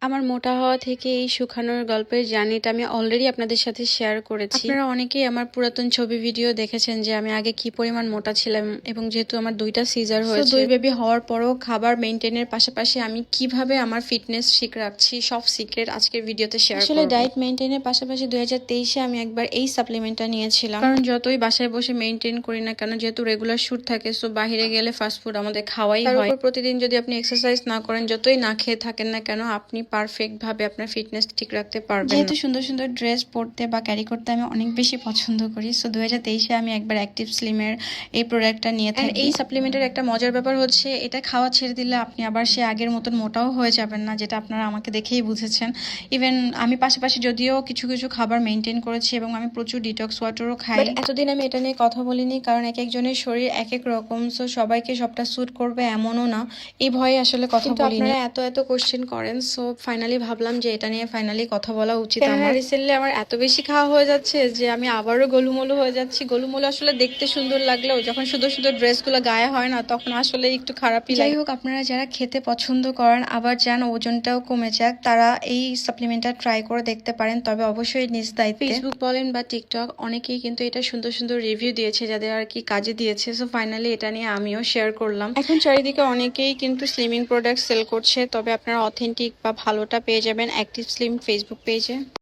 আমার মোটা হওয়া থেকে এই শুকানোর গল্পের জার্নিটা আমি অলরেডি আপনাদের সাথে শেয়ার করেছি। আপনারা অনেকেই আমার পুরাতন ছবি ভিডিও দেখেছেন যে আমি আগে কি পরিমাণ মোটা ছিলাম, এবং যেহেতু আমার 2টা সিজার হয়েছে, 2 বেবি হওয়ার পরও খাবার মেনটেনের পাশাপাশি আমি কিভাবে আমার ফিটনেস ঠিক রাখছি সব সিক্রেট আজকের ভিডিওতে শেয়ার করব। আসলে ডায়েট মেনটেনের পাশাপাশি 2023-এ আমি একবার এই সাপ্লিমেন্টটা নিয়েছিলাম, কারণ যতই বাসায় বসে মেনটেন করি না কেন, যেহেতু রেগুলার শুট থাকে, সো বাইরে গেলে ফাস্টফুড আমাদের খাওয়াই হয়। তারপর প্রতিদিন যদি আপনি এক্সারসাইজ না করেন, যতই না খেয়ে থাকেন না কেন, আপনি পারফেক্ট ভাবে আপনার ফিটনেস ঠিক রাখতে পারবেন। যেহেতু সুন্দর সুন্দর ড্রেস পরতে বা ক্যারি করতে আমি অনেক বেশি পছন্দ করি, সো 2023-এ আমি একবার অ্যাক্টিভ স্লিমের এই প্রোডাক্টটা নিয়ে থাকি। এই সাপ্লিমেন্টের একটা মজার ব্যাপার হচ্ছে, এটা খাওয়া ছেড়ে দিলে আপনি আবার সে আগের মতন মোটাও হয়ে যাবেন না, যেটা আপনারা আমাকে দেখেই বুঝেছেন। ইভেন আমি পাশাপাশি যদিও কিছু কিছু খাবার মেনটেন করেছি এবং আমি প্রচুর ডিটক্স ওয়াটারও খাই, এতদিন আমি এটা নিয়ে কথা বলিনি, কারণ এক একজনের শরীর এক এক রকম, সো সবাইকে সবটা স্যুট করবে এমনও না, এই ভয়ে আসলে কথা বলিনি। আপনারা এত এত কোশ্চেন করেন, সো ফাইনালি ভাবলাম যে এটা নিয়ে ফাইনালি কথা বলা উচিত। আমার রিসেন্টলি আমার এত বেশি খাওয়া হয়ে যাচ্ছে যে আমি আবারও গোলুমোলু হয়ে যাচ্ছি। গোলুমোলু আসলে দেখতে সুন্দর লাগলেও যখন সুন্দর সুন্দর ড্রেসগুলো গায়ে হয় না, তখন আসলে একটু খারাপই লাগে। যাই হোক, আপনারা যারা খেতে পছন্দ করেন আবার যান ওজনটাও কমে যাক, তারা এই সাপ্লিমেন্টটা ট্রাই করে দেখতে পারেন, তবে অবশ্যই নিজ দায়িত্বে। ফেসবুক বলেন বা টিকটক, অনেকেই কিন্তু এটা সুন্দর সুন্দর রিভিউ দিয়েছে যাদের আর কি কাজে দিয়েছে, সো ফাইনালি এটা নিয়ে আমিও শেয়ার করলাম। এখন চারিদিকে অনেকেই কিন্তু স্লিমিং প্রোডাক্ট সেল করছে, তবে আপনারা অথেন্টিক বা ভালোটা পেয়ে যাবেন অ্যাক্টিভ স্লিম ফেসবুক পেজে।